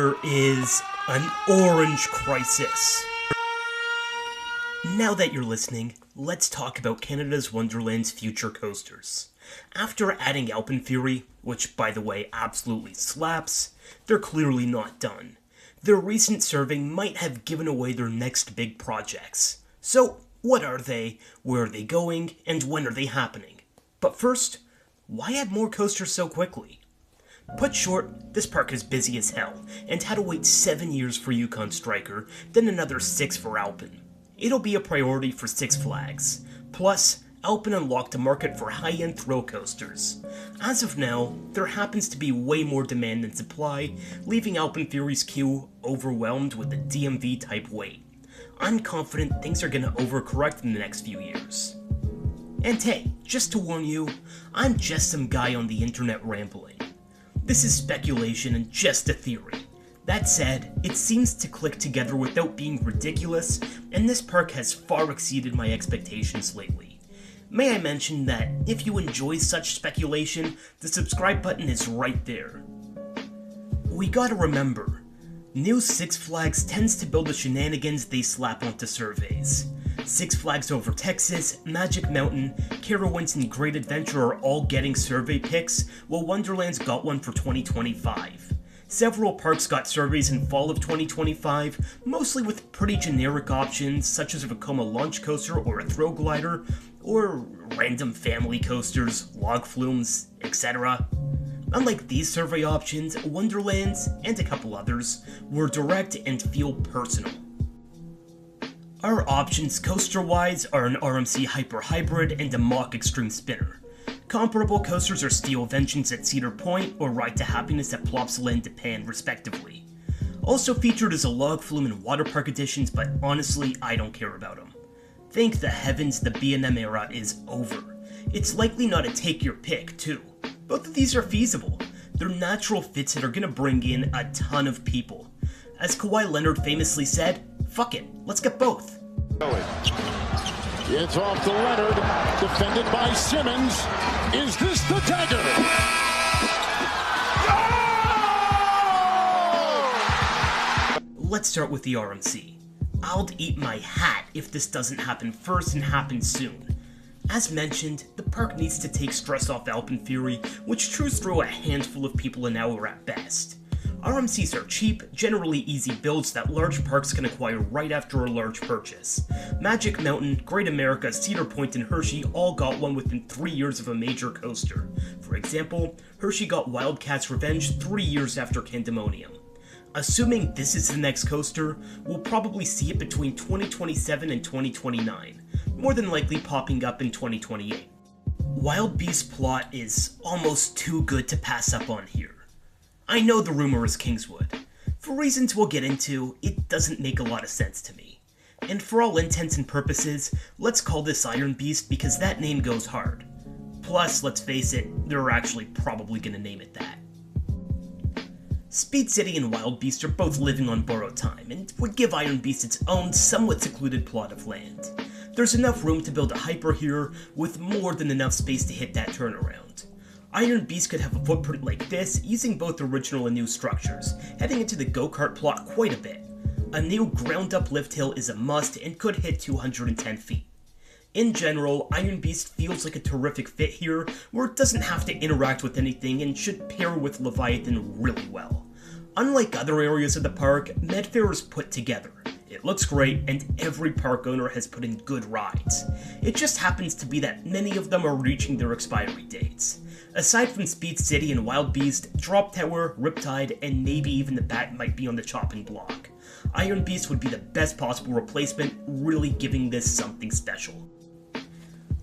There is an orange crisis. Now that you're listening, let's talk about Canada's Wonderland's future coasters. After adding Alpenfury, which by the way absolutely slaps, they're clearly not done. Their recent serving might have given away their next big projects. So, what are they, where are they going, and when are they happening? But first, why add more coasters so quickly? Put short, this park is busy as hell, and had to wait 7 years for Yukon Striker, then another 6 for Alpen. It'll be a priority for Six Flags. Plus, Alpen unlocked a market for high-end thrill coasters. As of now, there happens to be way more demand than supply, leaving Alpenfury's queue overwhelmed with a DMV-type wait. I'm confident things are gonna overcorrect in the next few years. And hey, just to warn you, I'm just some guy on the internet rambling. This is speculation and just a theory. That said, it seems to click together without being ridiculous, and this park has far exceeded my expectations lately. May I mention that if you enjoy such speculation, the subscribe button is right there. We gotta remember, new Six Flags tends to build the shenanigans they slap onto surveys. Six Flags Over Texas, Magic Mountain, Carowinds, and Great Adventure are all getting survey picks, while Wonderland's got one for 2025. Several parks got surveys in fall of 2025, mostly with pretty generic options such as a Vekoma launch coaster or a thrill glider, or random family coasters, log flumes, etc. Unlike these survey options, Wonderland's, and a couple others, were direct and feel personal. Our options coaster-wise are an RMC Hyper Hybrid and a Mach Extreme Spinner. Comparable coasters are Steel Vengeance at Cedar Point or Ride to Happiness at Plopsaland Japan, respectively. Also featured is a Log Flume and Water Park editions, but honestly, I don't care about them. Thank the heavens the B&M era is over. It's likely not a take your pick, too. Both of these are feasible. They're natural fits that are gonna bring in a ton of people. As Kawhi Leonard famously said, fuck it, let's get both. It's off to Leonard, defended by Simmons. Is this the dagger? Let's start with the RMC. I'll eat my hat if this doesn't happen first and happen soon. As mentioned, the park needs to take stress off Alpenfury, which chews through a handful of people an hour at best. RMCs are cheap, generally easy builds that large parks can acquire right after a large purchase. Magic Mountain, Great America, Cedar Point, and Hershey all got one within 3 years of a major coaster. For example, Hershey got Wildcat's Revenge 3 years after Candemonium. Assuming this is the next coaster, we'll probably see it between 2027 and 2029, more than likely popping up in 2028. Wild Beast's plot is almost too good to pass up on here. I know the rumor is Kingswood. For reasons we'll get into, it doesn't make a lot of sense to me. And for all intents and purposes, let's call this Iron Beast because that name goes hard. Plus, let's face it, they're actually probably gonna name it that. Speed City and Wild Beast are both living on borrowed time, and would give Iron Beast its own, somewhat secluded plot of land. There's enough room to build a hyper here, with more than enough space to hit that turnaround. Iron Beast could have a footprint like this, using both original and new structures, heading into the go-kart plot quite a bit. A new ground-up lift hill is a must and could hit 210 feet. In general, Iron Beast feels like a terrific fit here, where it doesn't have to interact with anything and should pair with Leviathan really well. Unlike other areas of the park, Medfair is put together. It looks great, and every park owner has put in good rides. It just happens to be that many of them are reaching their expiry dates. Aside from Speed City and Wild Beast, Drop Tower, Riptide, and maybe even the Bat might be on the chopping block. Iron Beast would be the best possible replacement, really giving this something special.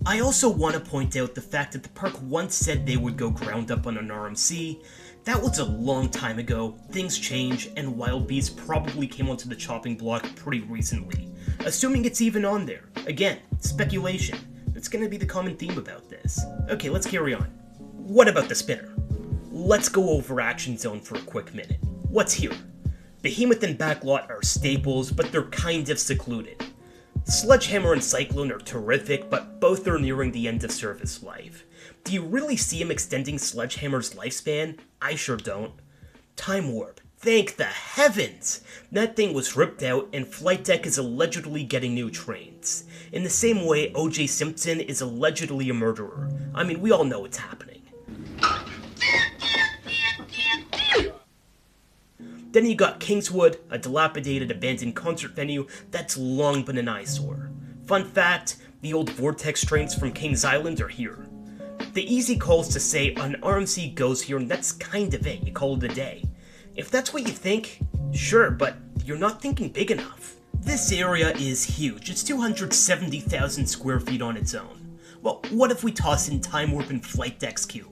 I also want to point out the fact that the park once said they would go ground up on an RMC. That was a long time ago, things change, and Wild Beast probably came onto the chopping block pretty recently. Assuming it's even on there. Again, speculation. That's gonna be the common theme about this. Okay, let's carry on. What about the spinner? Let's go over Action Zone for a quick minute. What's here? Behemoth and Backlot are staples, but they're kind of secluded. Sledgehammer and Cyclone are terrific, but both are nearing the end of service life. Do you really see him extending Sledgehammer's lifespan? I sure don't. Time Warp. Thank the heavens! That thing was ripped out, and Flight Deck is allegedly getting new trains. In the same way O.J. Simpson is allegedly a murderer. I mean, we all know it's happening. Then you got Kingswood, a dilapidated abandoned concert venue that's long been an eyesore. Fun fact, the old Vortex trains from Kings Island are here. The easy call is to say an RMC goes here and that's kind of it, you call it a day. If that's what you think, sure, but you're not thinking big enough. This area is huge, it's 270,000 square feet on its own. Well, what if we toss in Time Warp and Flight Deck's queue?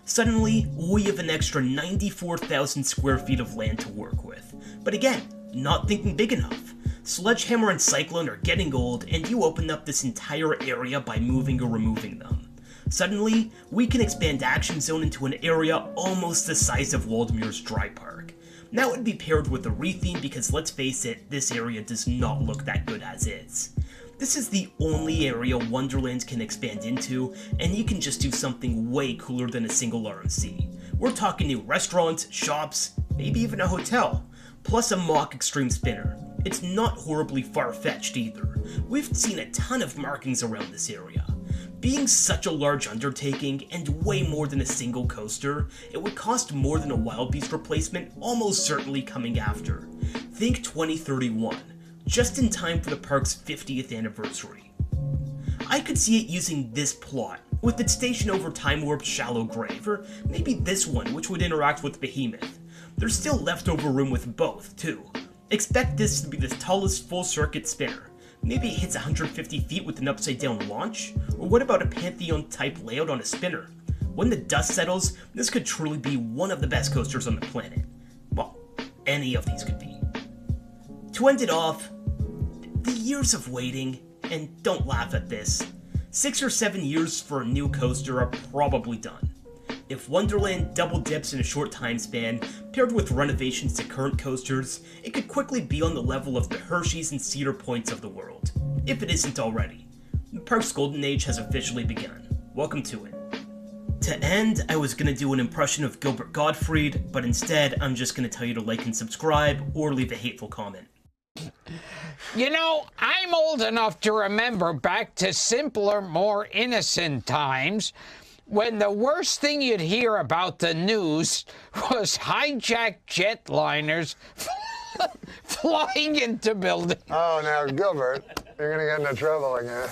Suddenly, we have an extra 94,000 square feet of land to work with. But again, not thinking big enough. Sledgehammer and Cyclone are getting old, and you open up this entire area by moving or removing them. Suddenly, we can expand Action Zone into an area almost the size of Waldemure's Dry Park. That would be paired with a retheme because let's face it, this area does not look that good as is. This is the only area Wonderland can expand into, and you can just do something way cooler than a single RMC. We're talking new restaurants, shops, maybe even a hotel, plus a mock extreme spinner. It's not horribly far-fetched either. We've seen a ton of markings around this area. Being such a large undertaking, and way more than a single coaster, it would cost more than a Wild Beast replacement almost certainly coming after. Think 2031. Just in time for the park's 50th anniversary. I could see it using this plot, with its station over Time Warp's Shallow Grave, or maybe this one, which would interact with Behemoth. There's still leftover room with both, too. Expect this to be the tallest full-circuit spinner. Maybe it hits 150 feet with an upside-down launch? Or what about a Pantheon-type layout on a spinner? When the dust settles, this could truly be one of the best coasters on the planet. Well, any of these could be. To end it off, the years of waiting, and don't laugh at this, 6 or 7 years for a new coaster are probably done. If Wonderland double dips in a short time span, paired with renovations to current coasters, it could quickly be on the level of the Hershey's and Cedar Points of the world, if it isn't already. The park's golden age has officially begun. Welcome to it. To end, I was gonna do an impression of Gilbert Gottfried, but instead I'm just gonna tell you to like and subscribe, or leave a hateful comment. You know, I'm old enough to remember back to simpler, more innocent times when the worst thing you'd hear about the news was hijacked jetliners flying into buildings. Oh, now, Gilbert, you're going to get into trouble again.